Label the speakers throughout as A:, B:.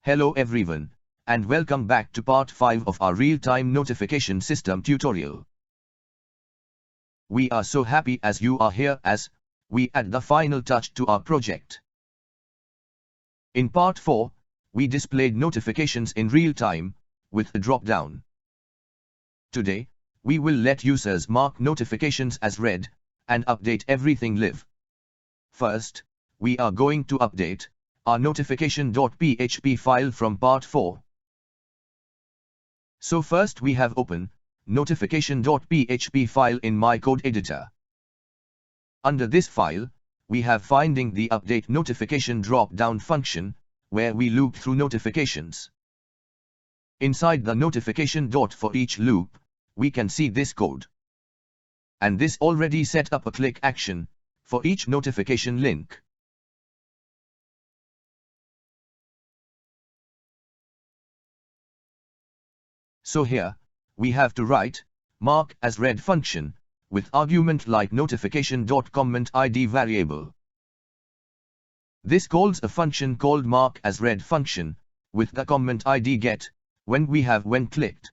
A: Hello everyone, and welcome back to part 5 of our real-time notification system tutorial. We are so happy as you are here as we add the final touch to our project. In part 4, we displayed notifications in real time with a drop-down. Today, we will let users mark notifications as read and update everything live. First, we are going to update our notification.php file from part 4. So first we have open notification.php file in my code editor. Under this file, we have finding the update notification drop-down function, where we loop through notifications. Inside the notification dot for each loop, we can see this code. And this already set up a click action for each notification link. So here, we have to write mark as read function with argument like notification.commentID variable. This calls a function called mark as read function with the comment ID get when clicked.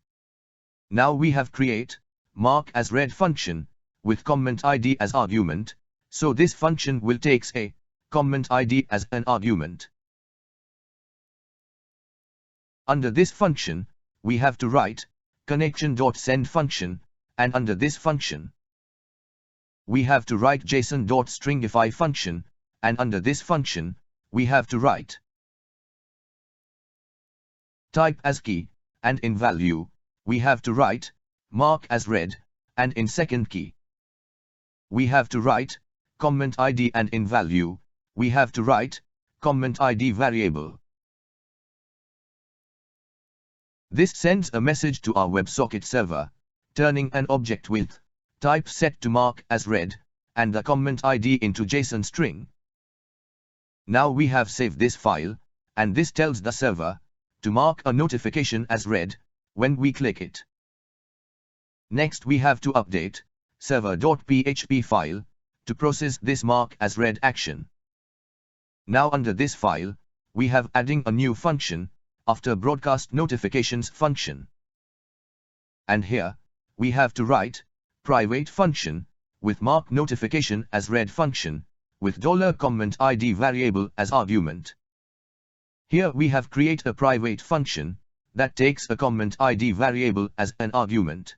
A: Now we have create mark as read function with comment ID as argument, so this function will takes a comment ID as an argument. Under this function, we have to write connection.send function, and under this function, we have to write json.stringify function, and under this function, we have to write type as key, and in value, we have to write mark as read, and in second key, we have to write comment ID, and in value, we have to write comment ID variable. This sends a message to our WebSocket server, turning an object with type set to mark as read, and the comment ID into JSON string. Now we have saved this file, and this tells the server to mark a notification as read when we click it. Next we have to update server.php file to process this mark as read action. Now under this file, we have adding a new function after broadcast notifications function. And here, we have to write private function with mark notification as read function with $comment ID variable as argument. Here we have create a private function that takes a comment ID variable as an argument.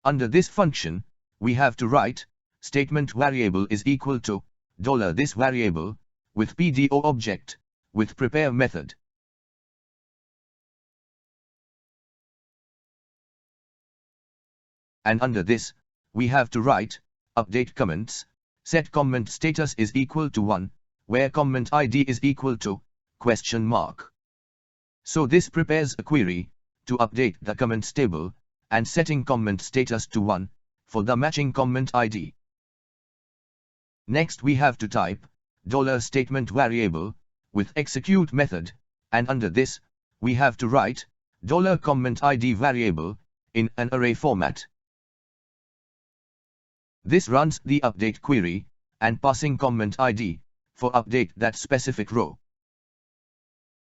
A: Under this function, we have to write statement variable is equal to $this variable with PDO object with prepare method. And under this, we have to write update comments, set comment status is equal to 1, where comment ID is equal to ? So this prepares a query to update the comments table and setting comment status to 1 for the matching comment ID. Next we have to type $statement variable with execute method, and under this, we have to write $comment ID variable in an array format. This runs the update query and passing comment ID for update that specific row.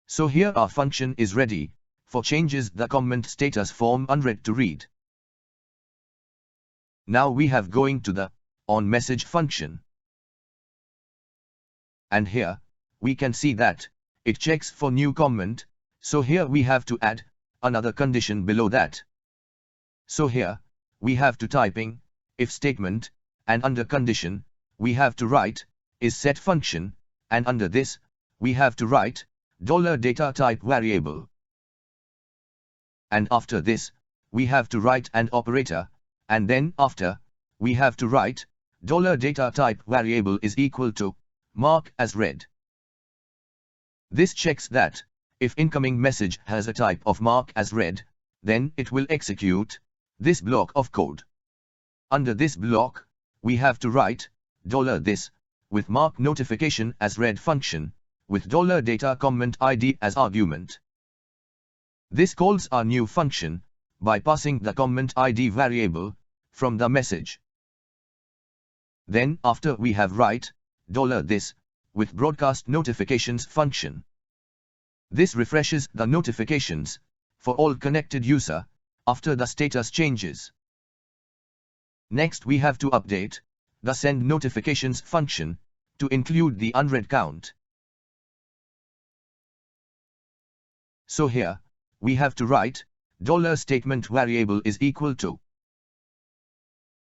A: So here our function is ready for changes the comment status from unread to read. Now we have going to the onMessage function. And here, we can see that it checks for new comment, so here we have to add another condition below that. So here, we have to typing if statement, and under condition, we have to write is set function, and under this, we have to write $data type variable. And after this, we have to write an operator, and then after, we have to write $data type variable is equal to mark as read. This checks that if incoming message has a type of mark as read, then it will execute this block of code. Under this block, we have to write $this with mark notification as read function with $data comment ID as argument. This calls our new function by passing the comment ID variable from the message. Then after we have write $this with broadcast notifications function. This refreshes the notifications for all connected user after the status changes. Next we have to update the send notifications function to include the unread count. So here, we have to write $statement variable is equal to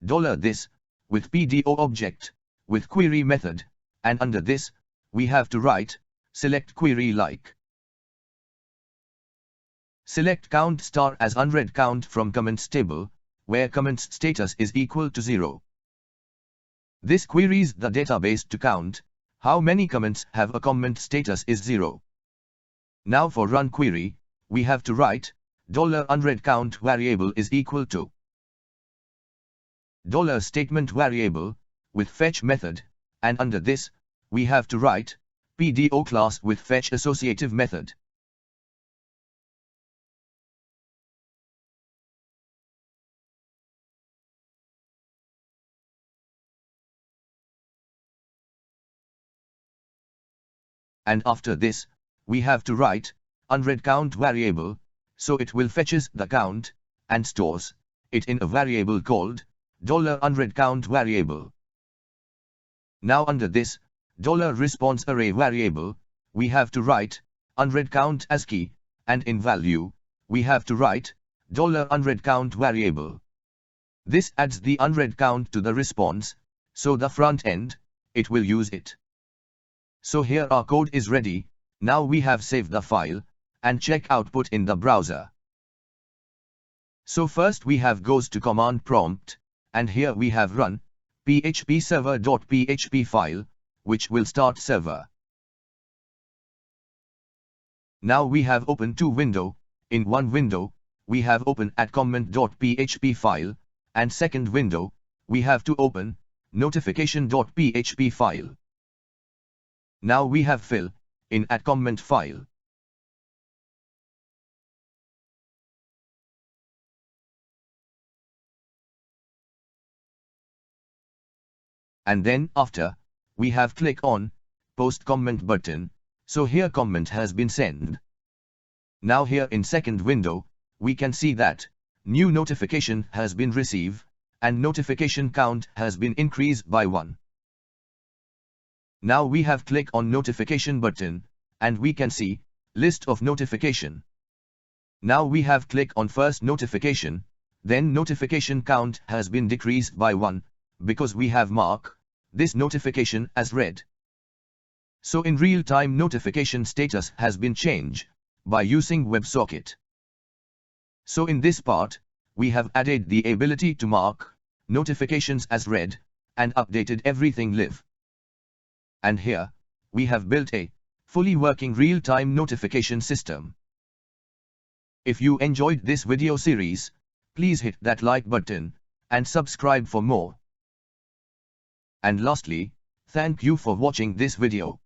A: $this with PDO object with query method, and under this, we have to write select query like select count star as unread count from comments table, where comments status is equal to 0. This queries the database to count how many comments have a comment status is 0. Now for run query, we have to write $unread count variable is equal to $statement variable with fetch method, and under this, we have to write PDO class with fetch associative method. And after this, we have to write unread count variable, so it will fetches the count and stores it in a variable called $unread count variable. Now under this $response array variable, we have to write unread count as key, and in value, we have to write $unread count variable. This adds the unread count to the response, so the front end, it will use it. So here our code is ready. Now we have saved the file, and check output in the browser. So first we have goes to command prompt, and here we have run php server.php file, which will start server. Now we have opened two window. In one window, we have open at comment.php file, and second window, we have to open notification.php file. Now we have fill in at comment file. And then after, we have click on post comment button, so here comment has been sent. Now here in second window, we can see that new notification has been received, and notification count has been increased by 1. Now we have click on notification button, and we can see list of notification. Now we have click on first notification, then notification count has been decreased by 1, because we have marked this notification as read. So in real time notification status has been changed by using WebSocket. So in this part, we have added the ability to mark notifications as read, and updated everything live. And here, we have built a fully working real-time notification system. If you enjoyed this video series, please hit that like button, and subscribe for more. And lastly, thank you for watching this video.